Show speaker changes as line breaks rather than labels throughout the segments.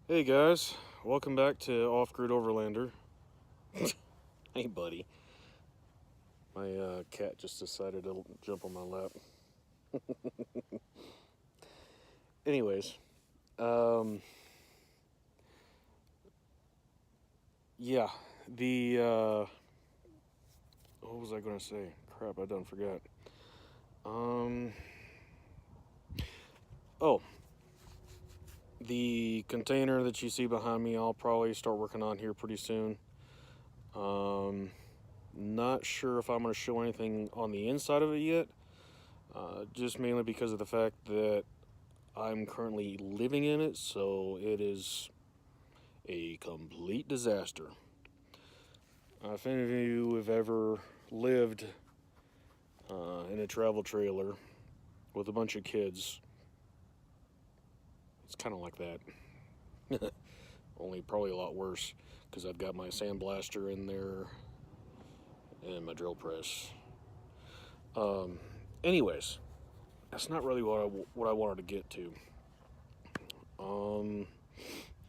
Hey guys, welcome back to Off Grid Overlander. Hey buddy, my cat just decided to jump on my lap. Anyways, um, yeah, the what was I gonna say? Crap, I done forgot. Um, oh, the container that you see behind me, I'll probably start working on here pretty soon. Um, Not sure if I'm gonna show anything on the inside of it yet. Just mainly because of the fact that I'm currently living in it, so it is a complete disaster. If any of you have ever lived in a travel trailer with a bunch of kids, it's kind of like that. Only probably a lot worse because I've got my sandblaster in there and my drill press. Um, Anyways, that's not really what I wanted to get to. Um,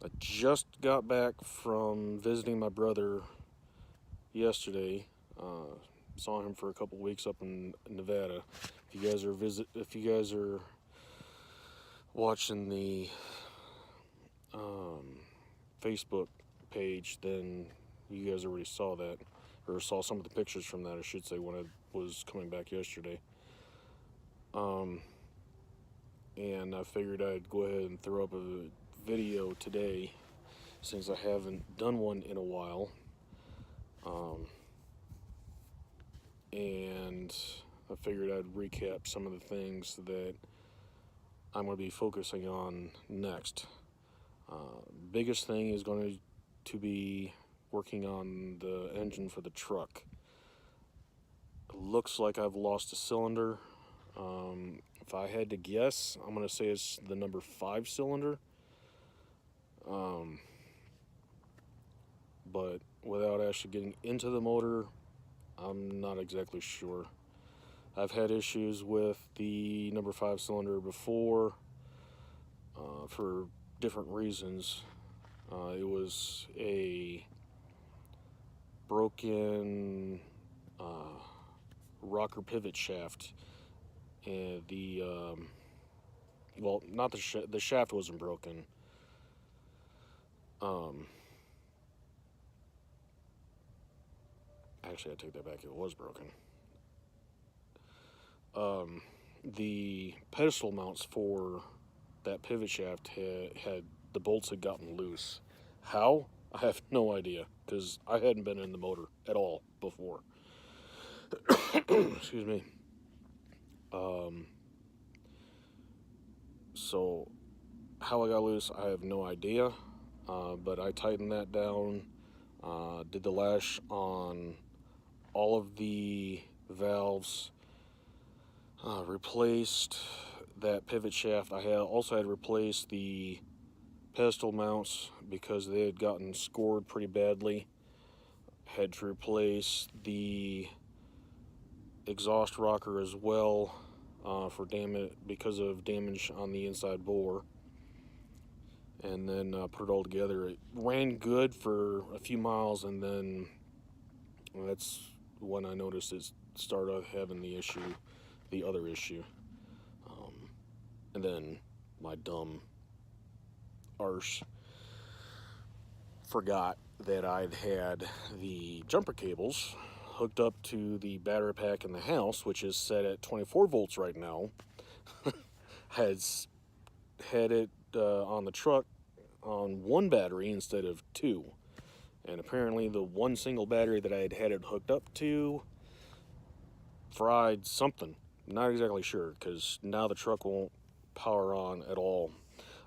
I just got back from visiting my brother yesterday. Saw him for a couple weeks up in Nevada. If you guys are watching the um, Facebook page, then you guys already saw that, or saw some of the pictures from that, I should say, when I was coming back yesterday. Um, and I figured I'd go ahead and throw up a video today, since I haven't done one in a while. Um, and I figured I'd recap some of the things that I'm going to be focusing on next. Biggest thing is going to be working on the engine for the truck. It looks like I've lost a cylinder. If I had to guess, I'm going to say it's the number 5 cylinder. Um, but without actually getting into the motor, I'm not exactly sure. I've had issues with the number 5 cylinder before for different reasons. It was a broken rocker pivot shaft, and well, not the shaft wasn't broken. Um, Actually, I take that back. It was broken. Um, the pedestal mounts for that pivot shaft had the bolts had gotten loose. How? I have no idea because I hadn't been in the motor at all before. Excuse me. Um, so how I got loose, I have no idea. But I tightened that down. Did the lash on all of the valves. Replaced that pivot shaft. I had also had replaced the pedestal mounts because they had gotten scored pretty badly. Had to replace the exhaust rocker as well for damage because of damage on the inside bore. And then put it all together. It ran good for a few miles, and then that's when I noticed it started having the other issue. And then my dumb arse forgot that I'd had the jumper cables hooked up to the battery pack in the house, which is set at 24 volts right now. Has had it on the truck on one battery instead of two. And apparently, the one single battery that I had it hooked up to fried something. Not exactly sure because now the truck won't power on at all.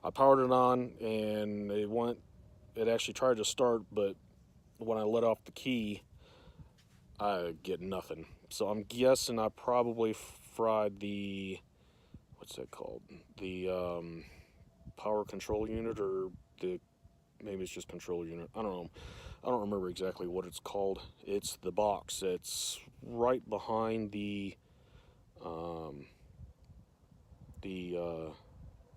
I powered it on and it actually tried to start, but when I let off the key, I get nothing. So I'm guessing I probably fried what's that called? The power control unit, or maybe it's just control unit. I don't know. I don't remember exactly what it's called. It's the box. It's right behind um, the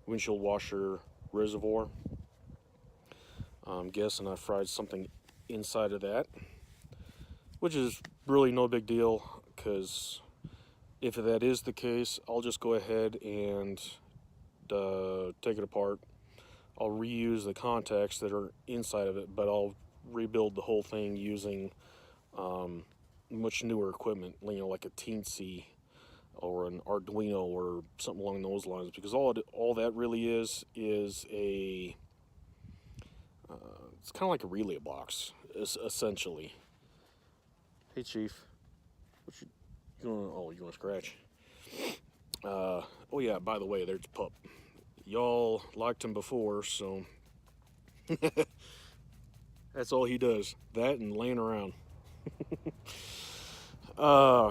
windshield washer reservoir. I'm guessing I fried something inside of that, which is really no big deal, because if that is the case, I'll just go ahead and take it apart. I'll reuse the contacts that are inside of it, but I'll rebuild the whole thing using much newer equipment, like a Teensy or an Arduino or something along those lines, because all that really is a it's kind of like a relay box, essentially. Hey, Chief, what you want? Oh, you want to scratch? Oh yeah. By the way, there's Pup. Y'all liked him before, so that's all he does. That and laying around. uh.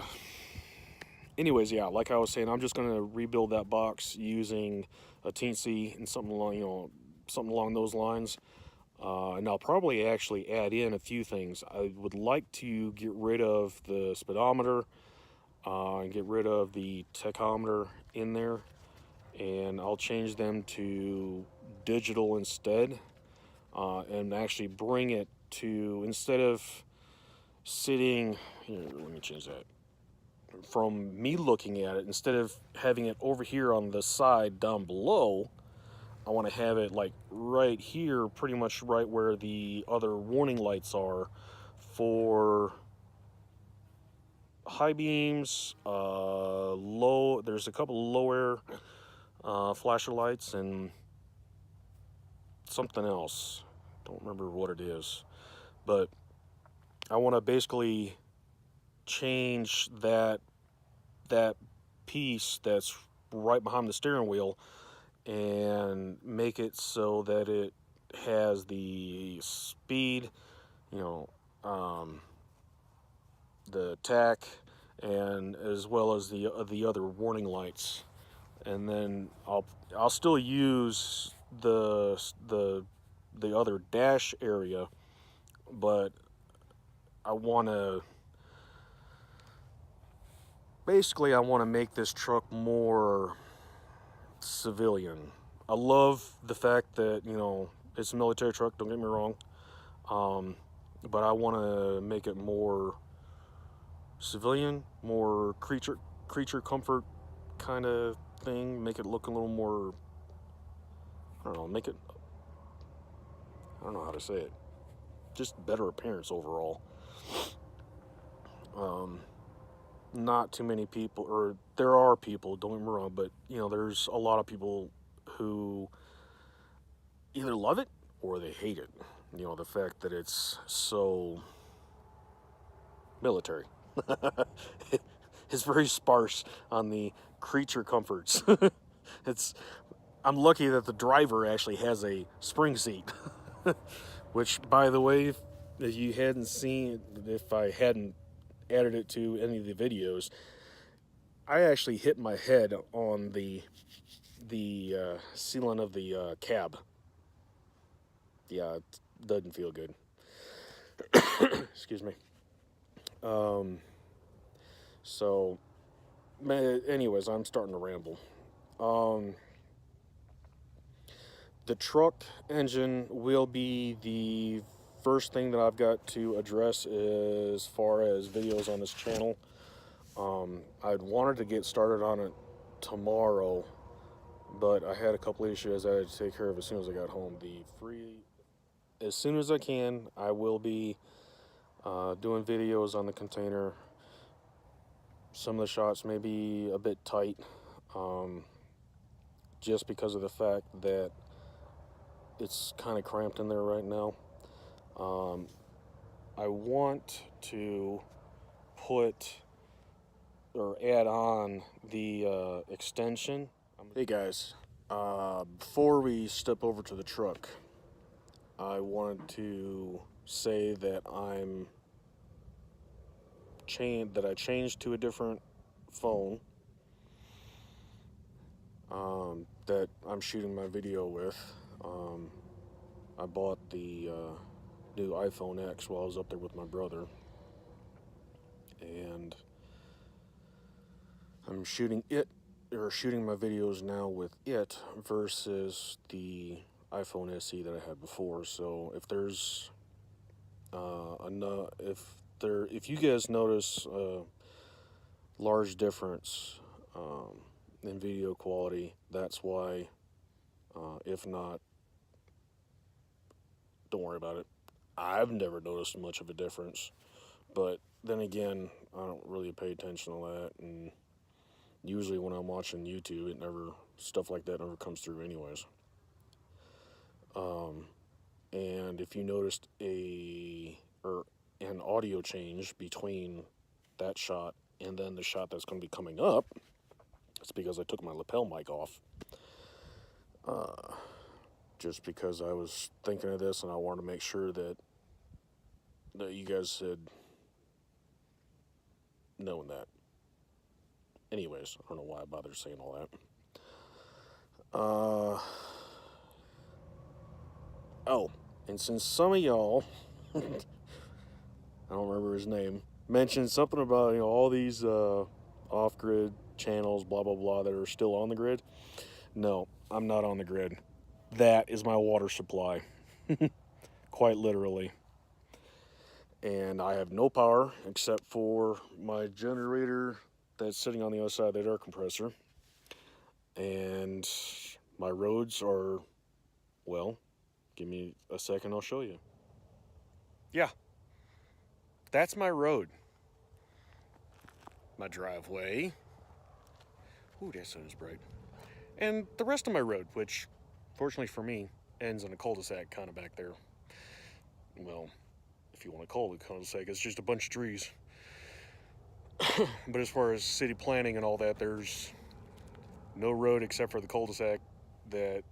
Anyways, yeah, like I was saying, I'm just gonna rebuild that box using a Teensy and something along those lines. And I'll probably actually add in a few things. I would like to get rid of the speedometer and get rid of the tachometer in there, and I'll change them to digital instead, and actually bring it to, instead of sitting here, let me change that. From me looking at it, instead of having it over here on the side down below, I want to have it like right here, pretty much right where the other warning lights are for high beams, low. There's a couple lower flasher lights and something else. Don't remember what it is, but I want to basically change that piece that's right behind the steering wheel and make it so that it has the speed, you know, the tach, and as well as the other warning lights. And then I'll still use the other dash area, but I want to basically make this truck more civilian. I love the fact that it's a military truck. Don't get me wrong, but I want to make it more civilian, more creature comfort kind of thing. Make it look a little more. I don't know. Make it. I don't know how to say it. Just better appearance overall. Not too many people, or there are people, don't get me wrong, but there's a lot of people who either love it or they hate it. The fact that it's so military. It's very sparse on the creature comforts. it's I'm lucky that the driver actually has a spring seat. Which, by the way, if you hadn't seen, if I hadn't added it to any of the videos, I actually hit my head on the ceiling of the cab. Yeah, it doesn't feel good. Excuse me. So, anyways, I'm starting to ramble. The truck engine will be the first thing that I've got to address as far as videos on this channel. I'd wanted to get started on it tomorrow, but I had a couple issues I had to take care of as soon as I got home. As soon as I can, I will be doing videos on the container. Some of the shots may be a bit tight, just because of the fact that it's kind of cramped in there right now. I want to put or add on the extension. Hey guys, before we step over to the truck, I wanted to say that I changed to a different phone that I'm shooting my video with. I bought the new iPhone X while I was up there with my brother, and I'm shooting my videos now with it versus the iPhone SE that I had before. So if there's if you guys notice a large difference in video quality, that's why. If not, don't worry about it. I've never noticed much of a difference, but then again, I don't really pay attention to that, and usually when I'm watching YouTube, stuff like that never comes through anyways. And if you noticed an audio change between that shot and then the shot that's going to be coming up, it's because I took my lapel mic off. Just because I was thinking of this and I wanted to make sure that you guys had known that. Anyways, I don't know why I bothered saying all that. Oh, and since some of y'all, I don't remember his name, mentioned something about all these off-grid channels, blah blah blah, that are still on the grid. No, I'm not on the grid. That is my water supply, quite literally. And I have no power except for my generator that's sitting on the other side of that air compressor. And my roads are, well, give me a second, I'll show you. Yeah, that's my road. My driveway. Ooh, that sun is bright. And the rest of my road, which, fortunately for me, ends in a cul-de-sac kind of back there. Well, if you want to call it a cul-de-sac, it's just a bunch of trees. But as far as city planning and all that, there's no road except for the cul-de-sac that,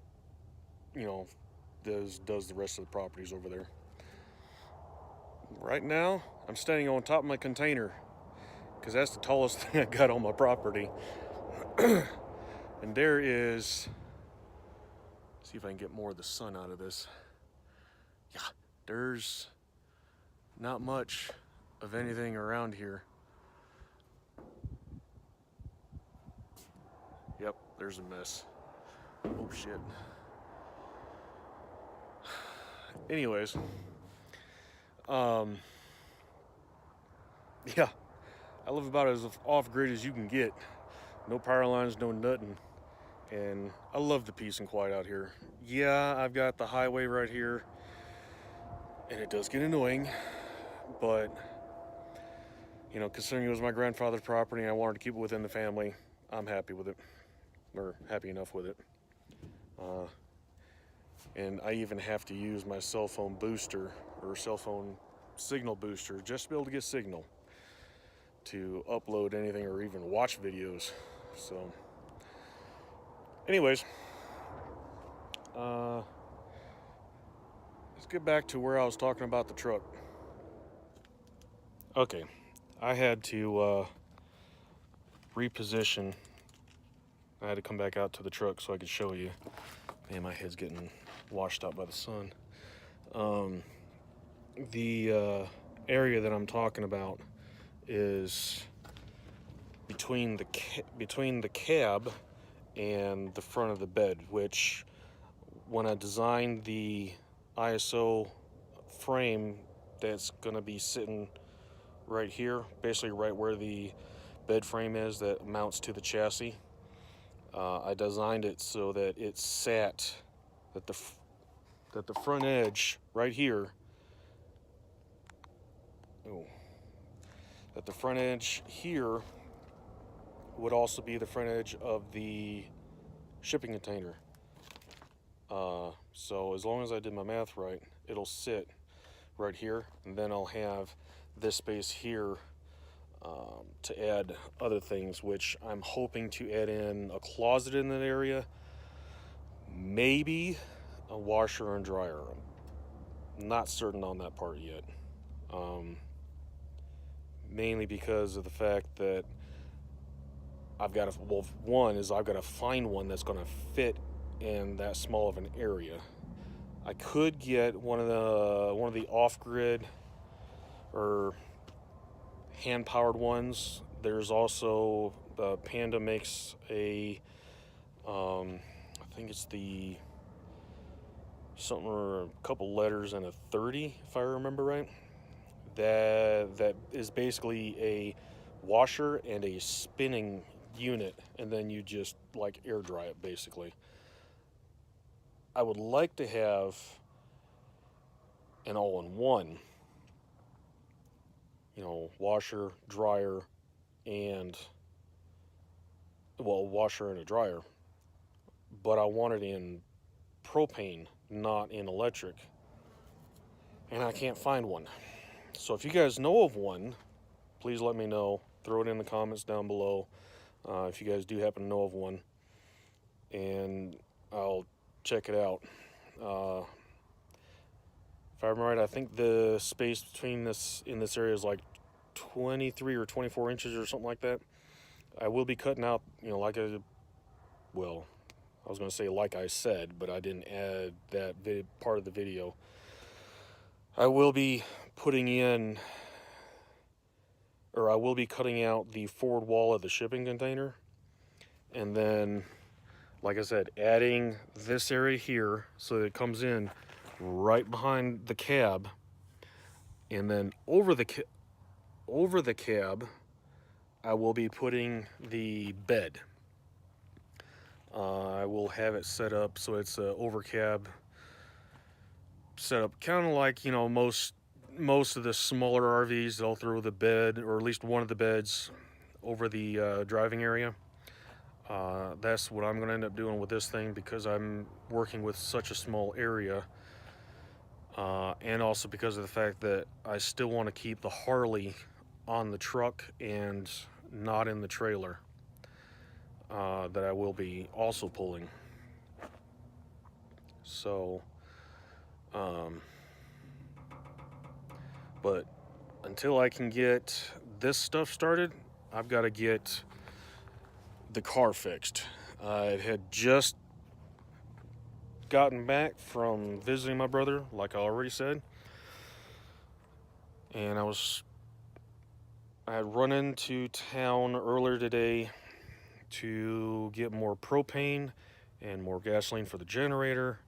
does the rest of the properties over there. Right now, I'm standing on top of my container because that's the tallest thing I got on my property. And there is, see if I can get more of the sun out of this. Yeah, there's not much of anything around here. Yep, there's a mess. Oh shit. Anyways, yeah, I live about as off-grid as you can get. No power lines, no nothing. And I love the peace and quiet out here. Yeah, I've got the highway right here, and it does get annoying, but, considering it was my grandfather's property and I wanted to keep it within the family, I'm happy with it, or happy enough with it. And I even have to use my cell phone booster, or cell phone signal booster, just to be able to get signal to upload anything or even watch videos. So, anyways, let's get back to where I was talking about the truck. Okay, I had to reposition. I had to come back out to the truck so I could show you. Man, my head's getting washed out by the sun. The area that I'm talking about is between the cab and the front of the bed, which when I designed the ISO frame that's going to be sitting right here, basically right where the bed frame is that mounts to the chassis, I designed it so that it sat, that the front edge right here, that the front edge here would also be the front edge of the shipping container. So as long as I did my math right, it'll sit right here, and then I'll have this space here to add other things, which I'm hoping to add in a closet in that area, maybe a washer and dryer. I'm not certain on that part yet. Mainly because of the fact that I've got to find one that's going to fit in that small of an area. I could get one of the off-grid or hand-powered ones. There's also Panda makes a I think it's the something, or a couple letters and a 30, if I remember right. That is basically a washer and a spinning unit, and then you just like air dry it basically. I would like to have an all-in-one, washer, dryer, and washer and a dryer, but I want it in propane, not in electric, and I can't find one. So if you guys know of one, please let me know. Throw it in the comments down below if you guys do happen to know of one, and I'll check it out. If I'm right, I think the space between this in this area is like 23 or 24 inches or something like that. I will be cutting out, I was going to say like I said, but I didn't add that part of the video. I will be I will be cutting out the forward wall of the shipping container, and then, like I said, adding this area here so that it comes in right behind the cab, and then over the cab I will be putting the bed. I will have it set up so it's a over cab setup, kind of like most of the smaller RVs. They'll throw the bed, or at least one of the beds, over the driving area. That's what I'm going to end up doing with this thing, because I'm working with such a small area, and also because of the fact that I still want to keep the Harley on the truck and not in the trailer that I will be also pulling. So but until I can get this stuff started, I've got to get the car fixed. I had just gotten back from visiting my brother, like I already said, and I had run into town earlier today to get more propane and more gasoline for the generator,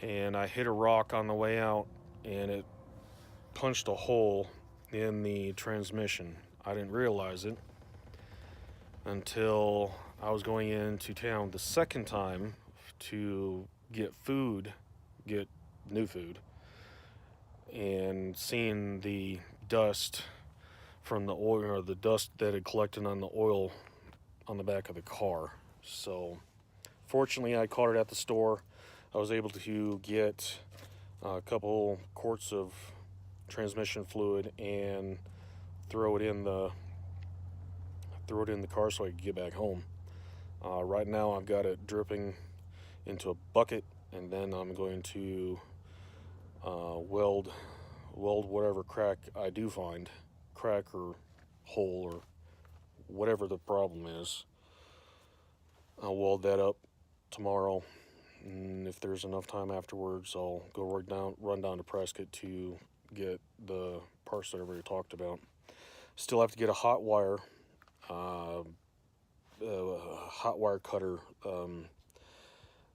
and I hit a rock on the way out, and it punched a hole in the transmission. I didn't realize it until I was going into town the second time to get new food, and seeing the dust from the oil, or the dust that had collected on the oil on the back of the car. So fortunately I caught it at the store. I was able to get a couple quarts of transmission fluid and throw it in the car so I could get back home. Right now I've got it dripping into a bucket, and then I'm going to weld whatever crack I do find, crack or hole or whatever the problem is. I'll weld that up tomorrow, and if there's enough time afterwards, I'll go run down to Prescott to get the parts that I already talked about. Still have to get a hot wire cutter.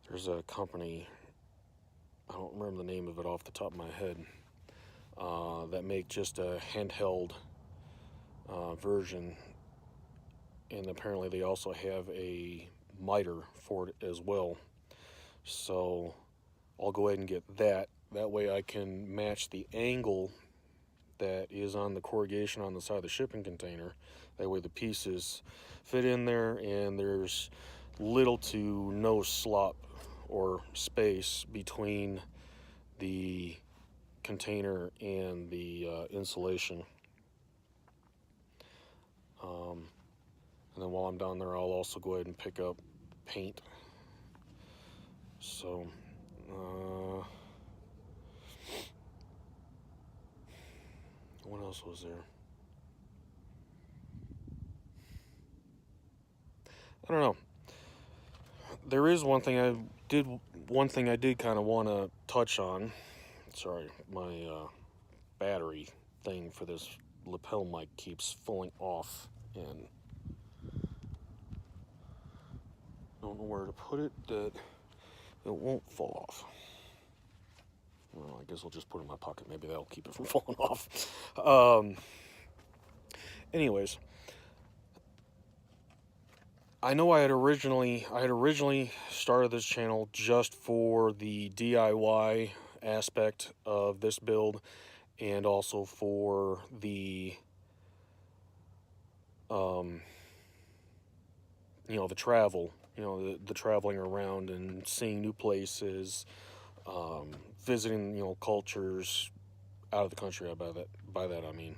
There's a company, I don't remember the name of it off the top of my head, that make just a handheld version, and apparently they also have a miter for it as well. So I'll go ahead and get that. That way I can match the angle that is on the corrugation on the side of the shipping container. That way the pieces fit in there, and there's little to no slop or space between the container and the insulation. And then while I'm down there, I'll also go ahead and pick up paint. So what else was there? I don't know. There is one thing I did kind of want to touch on. Sorry, my battery thing for this lapel mic keeps falling off, and I don't know where to put it that it won't fall off. guess I'll just put it in my pocket. Maybe that'll keep it from falling off. Anyways, I know I had originally started this channel just for the DIY aspect of this build, and also for the you know, the travel, you know, the traveling around and seeing new places, visiting, you know, cultures out of the country. By that I mean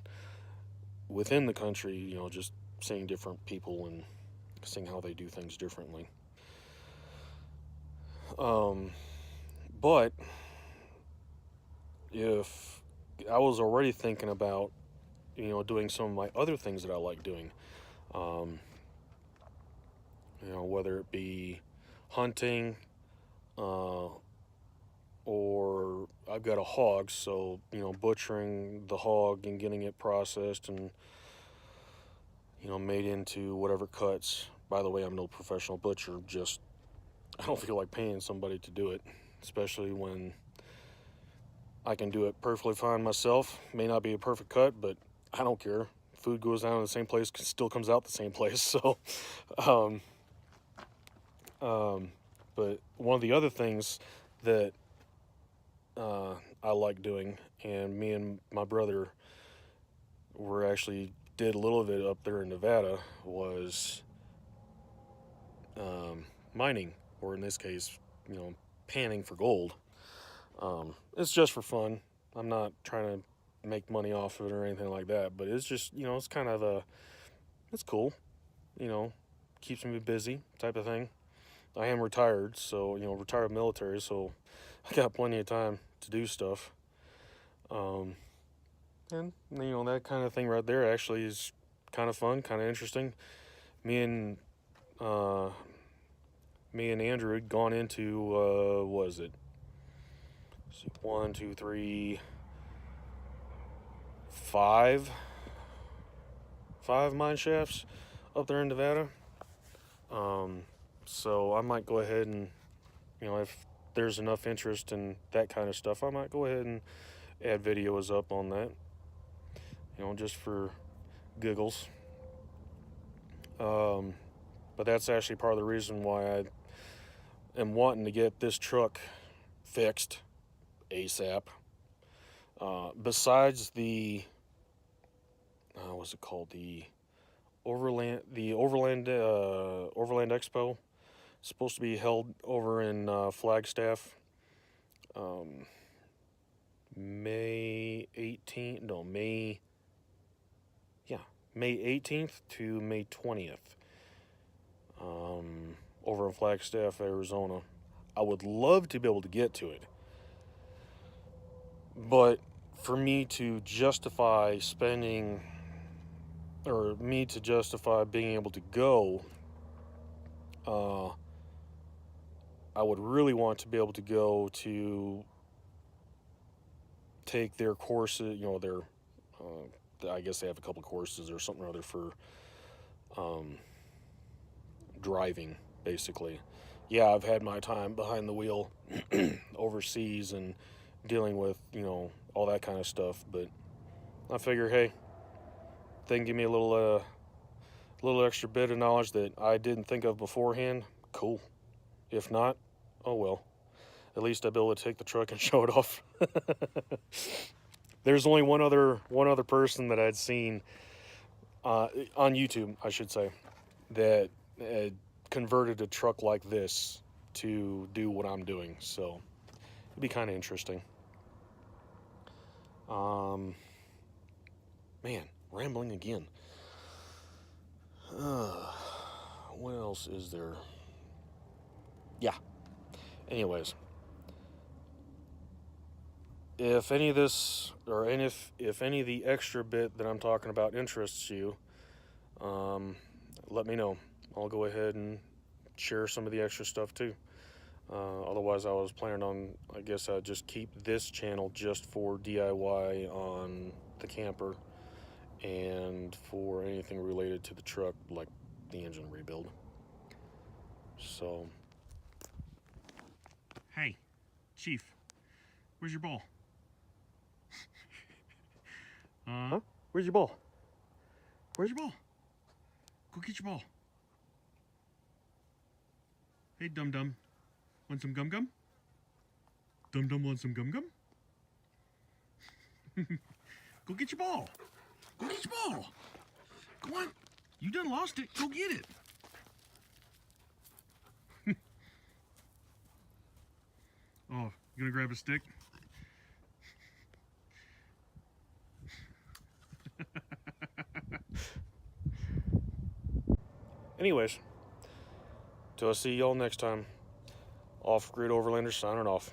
within the country, you know, just seeing different people and seeing how they do things differently. But if I was already thinking about, you know, doing some of my other things that I like doing, you know, whether it be hunting, or I've got a hog, so, you know, butchering the hog and getting it processed and, you know, made into whatever cuts. By the way, I'm no professional butcher, just I don't feel like paying somebody to do it, especially when I can do it perfectly fine myself. May not be a perfect cut, but I don't care. Food goes down in the same place, still comes out the same place. So, but one of the other things that I like doing, and me and my brother were actually did a little of it up there in Nevada, was mining, or in this case, you know, panning for gold. It's just for fun. I'm not trying to make money off of it or anything like that, but it's just, you know, it's kind of it's cool, you know, keeps me busy type of thing. I am retired, so, you know, retired military, so I got plenty of time to do stuff. And, you know, that kind of thing right there actually is kind of fun, kind of interesting. Me and Andrew had gone into, what is it? Let's see, 1, 2, 3, 5 mine shafts up there in Nevada. So I might go ahead and, you know, if there's enough interest in that kind of stuff, I might go ahead and add videos up on that, you know, just for giggles. But that's actually part of the reason why I am wanting to get this truck fixed ASAP. Besides the, what's it called? The Overland Expo. It's supposed to be held over in Flagstaff. May 18th, no, May 18th to May 20th. Over in Flagstaff, Arizona. I would love to be able to get to it. But for me to justify spending, or me to justify being able to go, I would really want to be able to go to take their courses, you know, their, I guess they have a couple courses or something or other for driving, basically. Yeah, I've had my time behind the wheel overseas and dealing with, you know, all that kind of stuff, but I figure, hey, they can give me a little extra bit of knowledge that I didn't think of beforehand. Cool. If not, oh well. At least I'll be able to take the truck and show it off. There's only one other person that I'd seen on YouTube, I should say, that had converted a truck like this to do what I'm doing. So it'd be kind of interesting. Man, rambling again. What else is there? Yeah. Anyways, if any of this, or if any of the extra bit that I'm talking about interests you, let me know. I'll go ahead and share some of the extra stuff too. Otherwise, I was planning on, I guess I'd just keep this channel just for DIY on the camper and for anything related to the truck, like the engine rebuild. So, hey, Chief, where's your ball? Huh? Where's your ball? Where's your ball? Go get your ball. Hey, Dum Dum. Want some gum gum? Dum Dum want some gum gum? Go get your ball. Go get your ball. Come on. You done lost it. Go get it. Oh, you gonna grab a stick? Anyways, till I see y'all next time, Off Grid Overlander signing off.